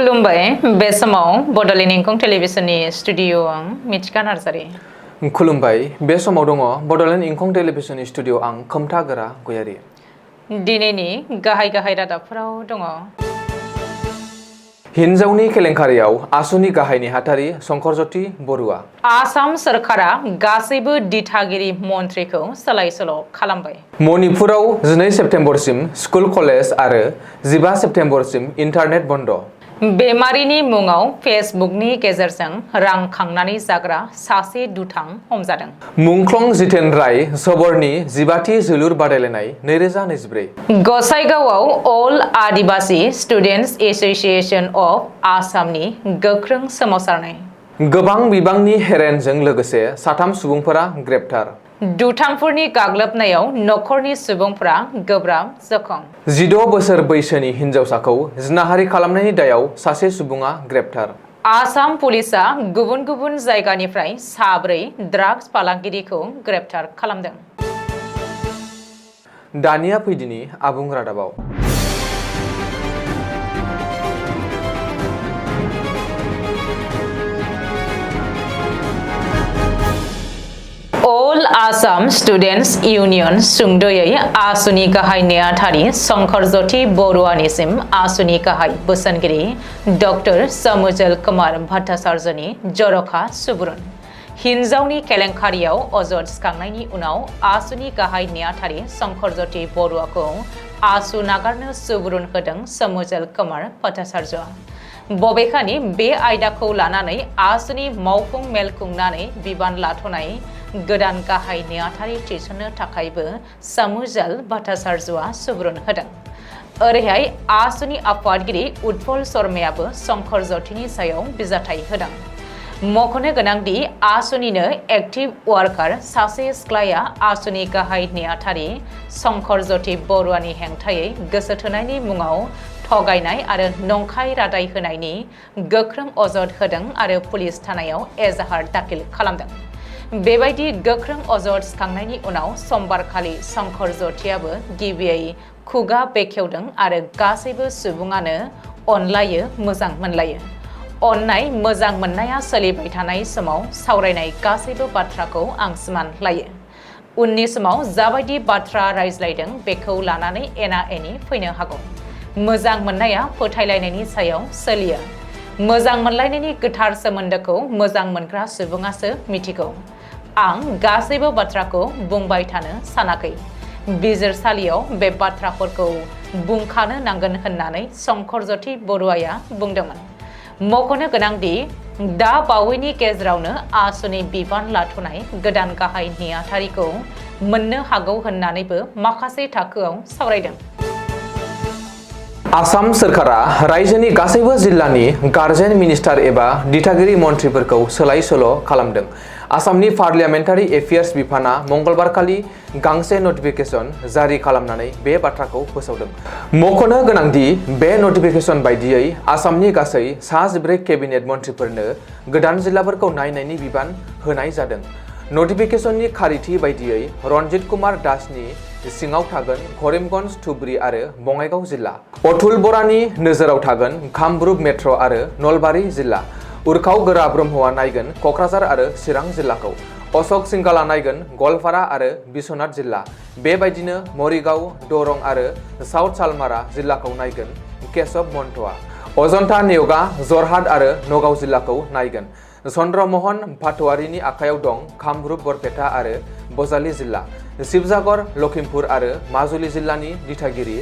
खुलुमबाय बे समाव बड'लेण्ड इंखं टेलिभिजननि स्टुडिअ आं मिथिका नार्जारि। खुलुमबाय बे समाव दङ बड'लेण्ड इंखं टेलिभिजननि स्टुडिअ आं खोमथा गोरा गयारि। दिनैनि गाहाय रादाबफोराव दङ। हिन्जावनि केलेंकारियाव आसुनि गाहाय नेहाथारि शंकरज्योति बरुवा। आसाम सोरखारा गासैबो दिथागिरि मन्थ्रिखौ सोलाय सोल' खालामबाय। मणिपुराव 12 सेप्तेम्बरसिम स्कुल कलेज आरो 15 सेप्तेम्बरसिम इन्टारनेट बन्द। बेमारिनि मुङाव फेसबुकनि गेजेरजों रां खांनानै जाग्रा सासे दुथां हमजादों। मुंख्लं जितेन राय सबरनि 15थि जोलुर बादायलायनाय 2024। गसाइगावआव अल आदिबासी स्टुडेन्टस एस'सिएशन अफ आसामनि गोख्रों सोमावसारनाय। गोबां बिबांनि हेर'इनजों लोगोसे 3 सुबुंफोरा ग्रेप्तार। दुथांफोरनि गाग्लोबनायाव नखरनि सुबुंफोरा गोब्राब जखम। 16 बोसोर बैसोनि हिन्जावसाखौ जिनाहारि खालामनायनि दायाव सासे सुबुङा ग्रेप्तार। आसाम पुलिसआ गुबुन गुबुन जायगानिफ्राय 4 ड्राग्स फालांगिरिखौ ग्रेप्तार खालामदों। दानिया फैदिनि आबुं रादाबाव। अल आसाम स्टुडेन्टस इउनियन सुंद'यै आसुनि गाहाय नेहाथारि शंकरज्योति बरुवानिसिम आसुनि गाहाय बोसोनगिरि डक्टर समुजल कुमार भट्टाचार्यनि जर'खा सुबुरुन। हिन्जावनि केलेंकारियाव अजद सिखांनायनि उनाव आसुनि गाहाय नेहाथारि शंकरज्योति बरुवाखौ आसु नागारनो सुबुरुन होदों समुजल कुमार भट्टाचार्यआ। बबेखानि बे आयदाखौ लानानै आसुनि मावफुं मेल खुंनानै बिबान लाथ'नाय गोदान गाहाय नेहाथारि थिसननो थाखायबो समुजल भट्टाचार्यआ सुबुरुन होदों। ओरैहाय आसुनि आफादगिरि उत्पल शर्मायाबो शंकरज्योतिनि सायाव बिजाथाइ होदों। मख'नो गोनांदि आसुनिनो एक्टिभ वार्कार सासे सिख्लाया आसुनि गाहाय नेहाथारि शंकरज्योति बरुवानि हेंथायै गोसो थोनायनि मुङाव थगायनाय आरो नंखाय रादाय होनायनि गोख्रों अजद होदों आरो पुलिस थानायाव एजाहार दाखिल खालामदों। बेबायदि गोख्रों अजद सिखांनायनि उनाव समबारखालि शंकरज्योतियाबो गिबियै खुगा बेखेवदों आरो गासैबो सुबुङानो अनलायो मोजां मोनलायो। अननाय मोजां मोननाया सोलिबाय थानाय समाव सावरायनाय गासैबो बाथ्राखौ आं समान लायो। उननि समाव जाबायदि बाथ्रा रायज्लायदों बेखौ लानानै एना एनि फैनो हागौ। मोजां मोननाया फोथायलायनायनि सायाव सोलियो। मोजां मोनलायनायनि गोथार सोमोन्दोखौ मोजां मोनग्रा सुबुङासो मिथिगौ। आं गासैबो बाथ्राखौ बुंबाय थानो सानाखै। बिजिरसालियाव बे बाथ्राफोरखौ बुंखानो नांगोन होननानै शंकरज्योति बरुवाया बुंदोंमोन। मख'नो गोनांदि दा बावैनि गेजेरावनो आसुनि बिबान लाथ'नाय गोदान गाहाय नेहाथारिखौ मोननो हागौ होननानैबो माखासे थाखोआव सावरायदों। आसाम सोरखारा रायजोनि गासैबो जिल्लानि गार्जेन मिनिस्टार एबा दिथागिरि मन्थ्रिफोरखौ सोलाय सोल' खालामदों। आसामनि पार्लियामेन्टारि एफेयार्स बिफाना मंगलबारखालि गांसे नटिफिकेसन जारि खालामनानै बे बाथ्राखौ फोसावदों। मख'नो गोनांदि बे नटिफिकेसन बायदियै आसामनि गासै 14 केबिनेट मन्थ्रिफोरनो गोदान जिल्लाफोरखौ नायनायनि बिबान होनाय जादों। नटिफिकेसननि खारिथि बायदियै रन्जित कुमार दासनि सिङाव थागोन करिमगन्ज, धुबरी आरो बङाइगाव जिल्ला। अतुल बरानि नोजोराव थागोन कामरुप मेट्र' आरो नलबारि जिल्ला। उर्खाव गोरा ब्रह्मआ नायगोन क'क्राझार आरो चिरां जिल्लाखौ। अशक सिंगाला नायगोन गवालपारा आरो बिश्वनाथ जिल्ला। बेबायदिनो मरिगाव, दरं आरो साउथ सालमारा जिल्लाखौ नायगोन केशव महन्तआ। अजन्ता नेवगा, जरहाट आरो नगाव जिल्लाखौ नायगोन। चन्द्रमहन भाटवारिनि आखायाव दं कामरुप, बरपेटा आरो बजालि जिल्ला। शिबसागर, लखिमपुर आरो माजुलि जिल्लानि दिथागिरि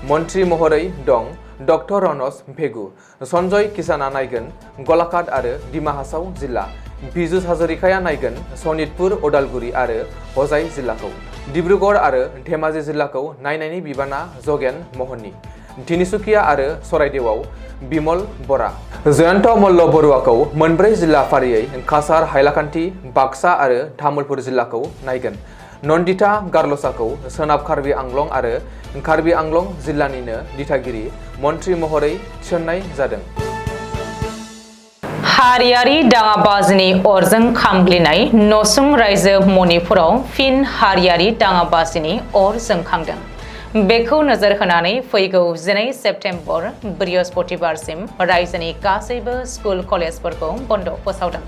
मन्थ्रि महरै दं डक्टर रनज भेगु। सन्जय किसाना नायगोन गलाघाट आरो डिमा हासाव जिल्ला। पीयूष हाजरिकाया नायगोन सनितपुर, उदालगुरि आरो हजाइ जिल्लाखौ। डिब्रुगड़ आरो धेमाजि जिल्लाखौ नायनायनि बिबाना जगेन महननि। तिनिसुकिया आरो चराइदेवआव बिमल बरा। जयन्त मल्ल बरुवाखौ मोनब्रै जिल्ला फारियै काछार, हाइलाकान्दी, बाक्सा आरो तामुलपुर जिल्लाखौ नायगोन। नन्दिता गार्लसाखौ सोनाब कार्बि आंलं आरो कार्बि आंलं जिल्लानिनो दिथागिरि मन्थ्रि महरै थिसननाय जादों। हारियारि दाङाबाजिनि अरजों खामग्लिनाय नसुं रायजो मणिपुराव फिन हारियारि दाङाबाजिनि अर जोंखांदों। बेखौ नोजोर होनानै फैगौ 12 सेप्तेम्बर बृहस्पतिबारसिम रायजोनि गासैबो स्कुल कलेजफोरखौ बन्द फोसावदों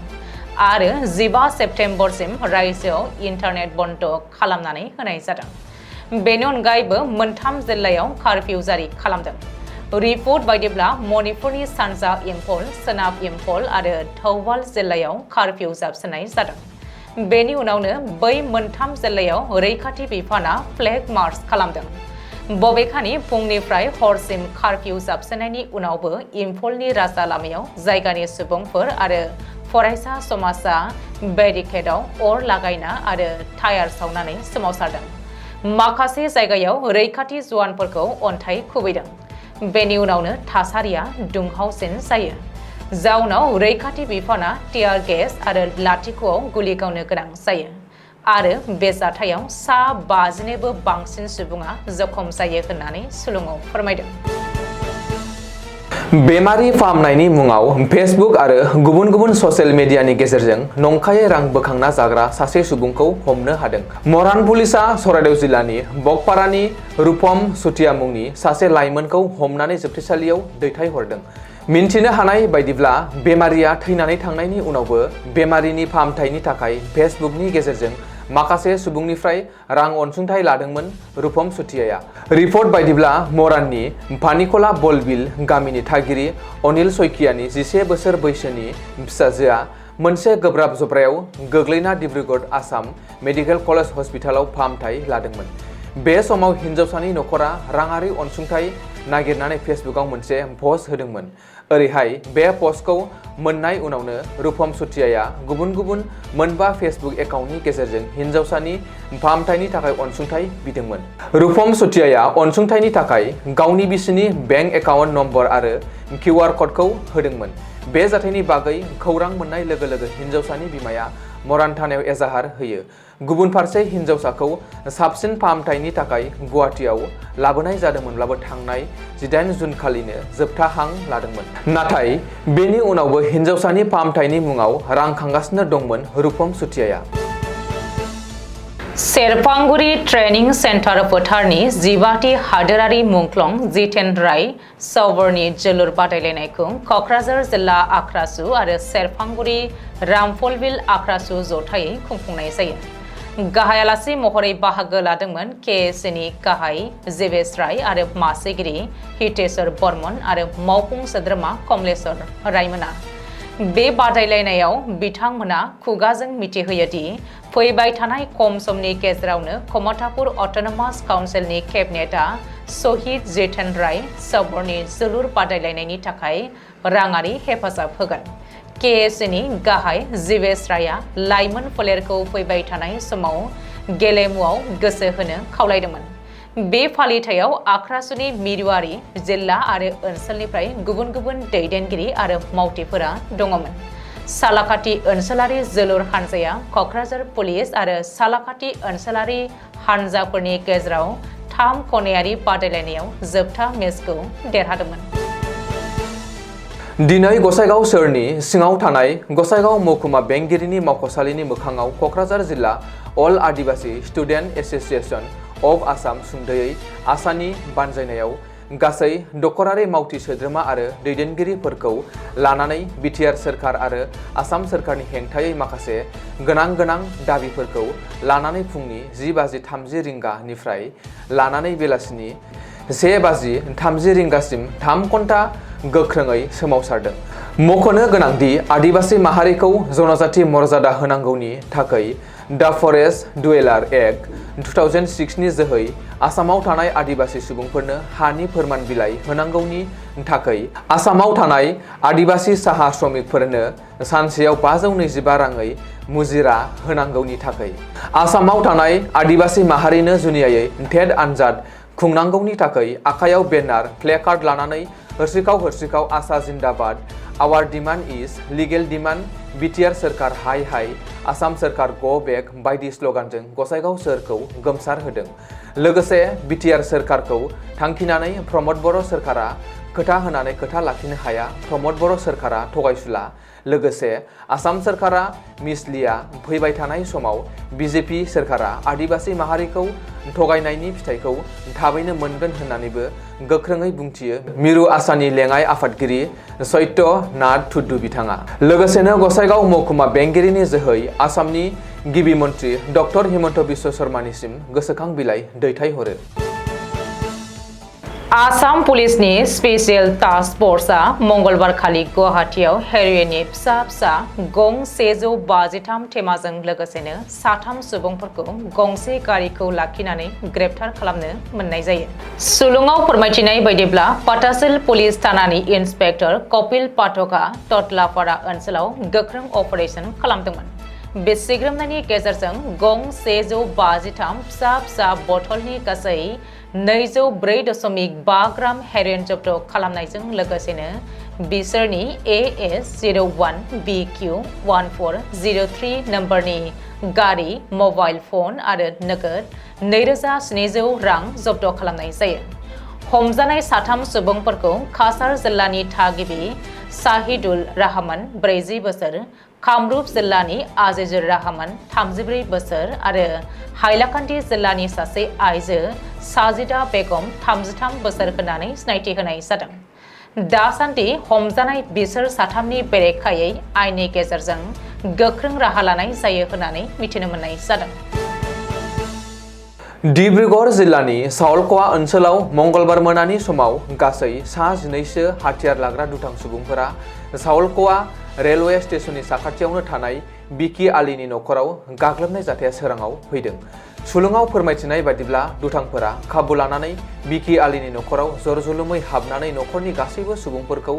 आरो 15 सेप्तेम्बरसिम रायजोआव इन्टारनेट बन्द खालामनानै होनाय जादों। बेनि अनगायैबो मोनथाम जिल्लायाव कारफिउ जारि खालामदों। रिपर्ट बायदिब्ला मणिपुरनि सानजा इम्फल, सोनाब इम्फल आरो थौबाल जिल्लायाव कारफिउ जाबसिननाय जादों। बेनि उनावनो बै मोनथाम जिल्लायाव रैखाथि बिफाना फ्लेग मार्च खालामदों। बबेखानि फुंनिफ्राय हरसिम कारफिउ जाबसिननायनि उनावबो इम्फलनि राजा लामायाव जायगानि सुबुंफोर आरो फरायसा समाजा बेरिकेडआव अर लागायना आरो टायार सावनानै सोमावसारदों। माखासे जायगायाव रैखाथि जवानफोरखौ अन्थाइ खुबैदों। बेनि उनावनो थासारिया दुंहावसिन जायो। जाउनाव रैखाथि बिफाना टियार गेस आरो लाथिख'आव गुलि गावनो गोनां जायो आरो बे जाथायाव सा 50निबो बांसिन सुबुङा जखम जायो होननानै सुलुङाव फोरमायदों। बेमारि फाहामनायनि मुङाव फेसबुक आरो गुबुन गुबुन ससियेल मिडियानि गेजेरजों नंखायै रां बोखांना जाग्रा सासे सुबुंखौ हमनो हादों। मरान पुलिसा सराइदेउ जिल्लानि बकपारानि रुपम सुथिया मुंनि सासे लाइमोनखौ हमनानै जोबथेसालियाव दैथायहरदों। मिन्थिनो हानाय बायदिब्ला बेमारिया थैनानै थांनायनि उनावबो बेमारिनि फाहामथायनि थाखाय फेसबुकनि गेजेरजों माखासे सुबुंनिफ्राय रां अनसुंथाइ लादोंमोन रुपम सुथियाया। रिपर्ट बायदिब्ला मराननि पानिकला बलबिल गामिनि थागिरि अनिल सयकियानि 11 बोसोर बैसोनि फिसाजोआ मोनसे गोब्राब जब्रायाव गोग्लैना डिब्रुगड़ आसाम मेडिकेल कलेज हस्पिटालाव फाहामथाय लादोंमोन। बे समाव हिन्जावसानि नखरा राङारि अनसुंथाइ नागिरनानै फेसबुकआव मोनसे पस्ट होदोंमोन। ओरैहाय बे पस्टखौ मोननाय उनावनो रुपम सुथियाया गुबुन गुबुन मोनबा फेसबुक एकाउन्टनि गेजेरजों हिन्जावसानि फाहामथायनि थाखाय अनसुंथाइ बिदोंमोन। रुपम सुथियाया अनसुंथाइनि थाखाय गावनि बिसिनि बेंक एकाउन्ट नम्बर आरो QR क'डखौ होदोंमोन। बे जाथायनि बागै खौरां मोननाय लोगो लोगो हिन्जावसानि बिमाया मरान थानायाव एजाहार होयो। गुबुन फारसे हिन्जावसाखौ साबसिन फाहामथायनि थाखाय गुवाहाटीआव लाबोनाय जादोंमोनब्लाबो थांनाय 18 जुन खालिनो जोबथा हां लादोंमोन। नाथाय बेनि उनावबो हिन्जावसानि फाहामथायनि मुङाव रां खांगासिनो दंमोन रुपम सुथियाया। सेरफांगुरि ट्रेनिं सेन्टार फोथारनि 15थि हादोरारि मुंख्लं जितेन राय सावरनि जोलुर बादायलायनायखौ क'क्राझार जिल्ला आख्रासु आरो सेरफांगुरि रामफलबिल आख्रासु जथायै खुंफुंनाय जायो। गाहाय आलासि महरै बाहागो लादोंमोन KSCनि गाहाय जेबेस राय आरो मासिगिरि हितेश्वर बर्मन आरो मावफुं सोद्रोमा कमलेश्वर रायमोना। बे बादायलायनायाव बिथांमोना खुगाजों मिथिहोयोदि फैबाय थानाय खम समनि गेजेरावनो कमतापुर अट'नमास काउन्सिलनि केबिनेटआ शहीद जितेन राय सावरनि जोलुर बादायलायनायनि थाखाय राङारि हेफाजाब होगोन। KSCनि गाहाय जेबेस रायआ लाइमोन फोलेरखौ फैबाय थानाय समाव गेलेमुआव गोसो होनो खावलायदोंमोन। बे फालिथायाव आख्रासुनि मिरुआरि जिल्ला आरो ओनसोलनिफ्राय गुबुन गुबुन दैदेनगिरि आरो मावथिफोरा दङमोन। सालाकाथि ओनसोलारि जोलुर हानजाया क'क्राझार पुलिस आरो सालाकाथि ओनसोलारि हानजाफोरनि गेजेराव 3 खनायारि बादायलायनायाव जोबथा मेचखौ देरहादोंमोन। दिनै गसाइगाव सोहोरनि सिङाव थानाय गसाइगाव महकुमा बेंगिरिनि मावख'सालिनि मोखाङाव क'क्राझार जिल्ला अल आदिबासि स्टुडेन्ट एस'सिएशन अफ आसाम सुंदयै आसानि बानजायनायाव गासै दखरारि मावथि सोद्रोमा आरो दैदेनगिरिफोरखौ लानानै बिटिआर सोरखार आरो आसाम सोरखारनि हेंथायै माखासे गोनां दाबिफोरखौ लानानै फुंनि 10:30 रिंगानिफ्राय लानानै बेलासिनि 1:30 रिंगासिम 3 घन्टा गोख्रोङै सोमावसारदों। मख'नो गोनांदि आदिबासि माहारिखौ जनजाति मर्यादा होनांगौनि थाखाय द फरेस्ट डुवेलार एक्ट 2006 नि जोहै आसामाव थानाय आदिबासि सुबुंफोरनो हानि फोरमान बिलाइ होनांगौनि थाखाय आसामाव थानाय आदिबासि साहा श्रमिकफोरनो सानसेयाव 525 राङै मुजिरा होनांगौनि थाखाय आसामाव थानाय आदिबासि माहारिनो जुनियायै टेट आनजाद खुंनांगौनि थाखाय आखायाव बेनार प्लेकार्ड लानानै हरसिखाव आसा जिन्दाबाद आवार डिमान्ड इज लिगेल डिमान्ड बिटिआर सोरखार हाय हाय आसाम सोरखार गो बेक बायदि स्लगानजों गसाइगाव सोहोरखौ गोमसार होदों। लोगोसे बिटिआर सोरखारखौ थांखिनानै प्रमद बर' सोरखारा खोथा होनानै खोथा लाखिनो हाया, प्रमद बर' सोरखारा थगायसुला, लोगोसे आसाम सरकारा मिसलिया फैबाय थानाय समाव बिजेपि सरकारा आदिबासी माहारिखौ थगायनायनि फिथाइखौ थाबैनो मोनगोन होननानैबो गोख्रोङै बुंथियो मिरु आसानि लेङाइ आफादगिरि सत्य नाथ टुडु बिथाङा। लोगोसेनो गसाइगाव महकुमा बेंगिरिनि जोहै आसामनि गिबि मन्त्रि डक्टर हिमन्त बिश्व शर्मानिसिम गोसोखां बिलाइ दैथायहरो। आसाम पुलिसनि स्पेशल टास्क फोर्सआ मंगलबार खालि गुवाहाटीआव हेर'इननि फिसा फिसा गं 153 थेमाजों लोगोसेनो 3 सुबुंफोरखौ गंसे गारिखौ लाखिनानै ग्रेप्तार खालामनो मोननाय जायो। सुलुङाव फोरमायथिनाय बायदिब्ला पाटासिल पुलिस थानानि इन्सपेक्टर कपिल पाठकआ टटलापारा ओनसोलाव गोख्रों अपारेशन खालामदोंमोन। बे सिग्रोमनायनि गेजेरजों गं 153 फिसा फिसा बथलनि गासै 204.5 ग्राम हेर'इन जब्द खालामनायजों लोगोसेनो बिसोरनि AS01 BQ 1403 नम्बरनि गारि, मबाइल फन आरो नोगोद 2700 रां जब्द खालामनाय जायो। हमजानाय 3 सुबुंफोरखौ काछार जिल्लानि थागिबि शाहिदुल रहमान 40 बोसोर, कामरुप जिल्लानि आजिजुर रहमान 34 बोसोर आरो हाइलाकान्दि जिल्लानि सासे आइजो साजिदा बेगम 33 बोसोर होननानै सिनायथि होनाय जादों। दासान्दि हमजानाय बिसोर 3नि बेरेखायै आयेननि गेजेरजों गोख्रों राहा लानाय जायो होननानै मिथिनो मोननाय जादों। डिब्रुगड़ जिल्लानि सावलक'वा ओनसोलाव मंगलबार मोनानि समाव गासै सा 12सो हाथियार लाग्रा दुथां सुबुंफोरा सावलक'वा रेलवे स्टेशननि साखाथियावनो थानाय बिकि आलीनि न'खराव गाग्लोबनाय जाथाया सोराङाव फैदों। सुलुङाव फोरमायथिनाय बादिब्ला दुथांफोरा खाबु लानानै बिकि आलीनि न'खराव जरजुलुमै हाबनानै न'खरनि गासैबो सुबुंफोरखौ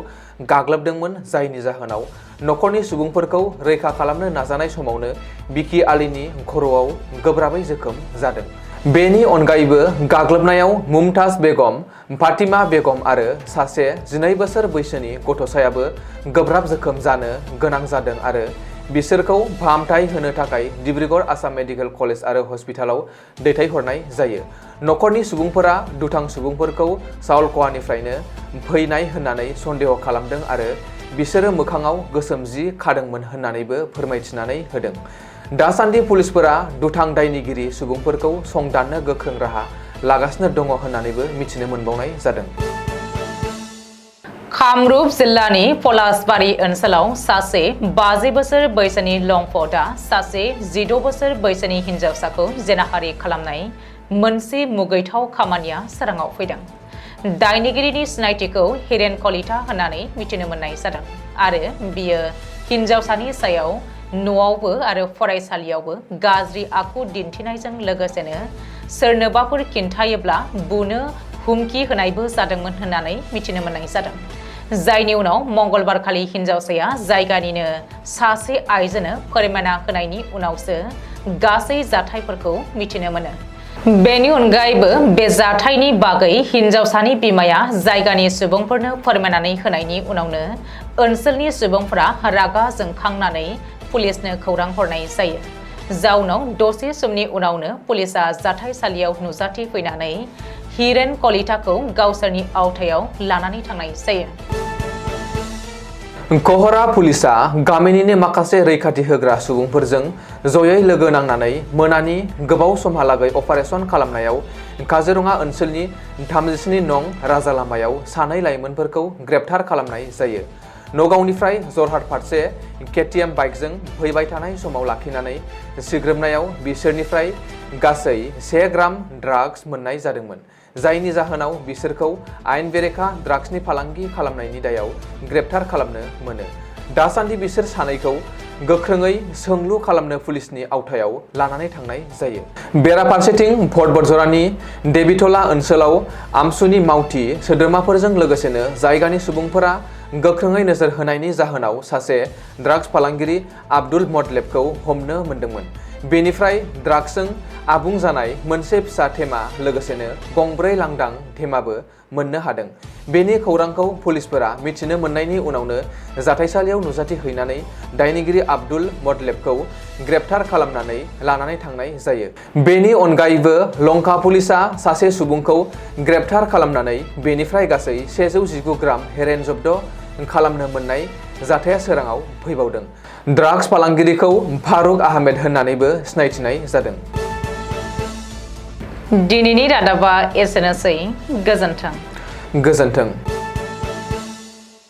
गाग्लोबदोंमोन, जायनि जाहोनाव न'खरनि सुबुंफोरखौ रैखा खालामनो नाजानाय समावनो बिकि आलीनि खर'आव गोब्राबै जोखोम जादों। बेनि अनगायैबो गाग्लोबनायाव मुमताज बेगम, फातिमा बेगम आरो सासे 12 बोसोर बैसोनि गथ'सायाबो गोब्राब जोखोम जानो गोनां जादों आरो बिसोरखौ फाहामथाय होनो थाखाय डिब्रुगड़ आसाम मेडिकेल कलेज आरो हस्पिटालाव दैथायहरनाय जायो। न'खरनि सुबुंफोरा दुथां सुबुंफोरखौ सावलक'वानिफ्रायनो फैनाय होननानै सन्देह खालामदों आरो बिसोरो मोखाङाव गोसोम जि खादोंमोन होननानैबो फोरमायथिनानै होदों। दासान्दि पुलिसफोरा दुथां दायनिगिरि सुबुंफोरखौ संदाननो गोख्रों राहा लागासिनो दङ होननानैबो मिथिनो मोनबावनाय जादों। कामरुप जिल्लानि पलासबारि ओनसोलाव सासे 50 बोसोर बैसोनि लंफटआ सासे 16 बोसोर बैसोनि हिनजावसाखौ जिनाहारि खालामनाय मोनसे मुगैथाव खामानिया सोराङाव फैदों। दायनिगिरिनि सिनायथिखौ हिरेन कलिता होननानै मिथिनो मोननाय जादों आरो बियो हिनजावसानि सायाव न'आवबो आरो फरायसालियावबो गाज्रि आखु दिन्थिनायजों लोगोसेनो सोरनोबाफोर खिन्थायोब्ला बुनो हुमखि होनायबो जादोंमोन होननानै मिथिनो मोननाय जादों। जायनि उनाव मंगलबार खालि हिनजावसाया जायगानिनो सासे आइजोनो फोरमायना होनायनि उनावसो गासै जाथायफोरखौ मिथिनो मोनो। बेनि अनगायैबो बे जाथायनि बागै हिनजावसानि बिमाया जायगानि सुबुंफोरनो फोरमायनानै होनायनि उनावनो ओनसोलनि सुबुंफोरा रागा जोंखांनानै पुलिसनो खौरां हरनाय जायो। जाउनाव दसे समनि उनावनो पुलिसआ जाथायसालियाव नुजाथि फैनानै हिरेन कलिताखौ गावसोरनि आवथायाव लानानै थांनाय जायो। कहरा पुलिसआ गामिनिनो माखासे रैखाथि होग्रा सुबुंफोरजों जयै लोगो नांनानै मोनानि गोबाव समहालागै अपारेशन खालामनायाव काजिरङा ओनसोलनि 37 नं राजालामायाव सानै लाइमोनफोरखौ ग्रेप्तार खालामनाय जायो। नगावनिफ्राय जरहाट फारसे केटिएम बाइकजों फैबाय थानाय समाव लाखिनानै सिग्रोमनायाव बिसोरनिफ्राय गासै 1 ग्राम ड्राग्स मोननाय जादोंमोन, जायनि जाहोनाव बिसोरखौ आयेन बेरेखा ड्राग्सनि फालांगि खालामनायनि दायाव ग्रेप्तार खालामनो मोनो। दासान्दि बिसोर सानैखौ गोख्रोङै सोंलु खालामनो पुलिसनि आवथायाव लानानै थांनाय जायो। बेराफारसेथिं भटबरजरानि देबिटला ओनसोलाव आमसुनि मावथि सोद्रोमाफोरजों लोगोसेनो जायगानि सुबुंफोरा गोख्रोङै नोजोर होनायनि जाहोनाव सासे ड्राग्स फालांगिरि आब्दुल मटलेबखौ हमनो मोन्दोंमोन। बेनिफ्राय ड्राग्सजों आबुं जानाय मोनसे फिसा थेमा लोगोसेनो गंब्रै लांदां थेमाबो मोननो हादों। बेनि खौरांखौ पुलिसफोरा मिथिनो मोननायनि उनावनो जाथायसालियाव नुजाथि हैनानै दायनिगिरि आब्दुल मटलेबखौ ग्रेप्तार खालामनानै लानानै थांनाय जायो। बेनि अनगायैबो लंका पुलिसआ सासे सुबुंखौ ग्रेप्तार खालामनानै बेनिफ्राय गासै 119 ग्राम हेर'इन जब्द खालामनो मोननाय जाथाया सोराङाव फैबावदों। ड्राग्स फालांगिरिखौ फारुक आहमेद होननानैबो सिनायथिनाय जादों। दिनैनि रादाबा एसेनोसै। गोजोन्थों।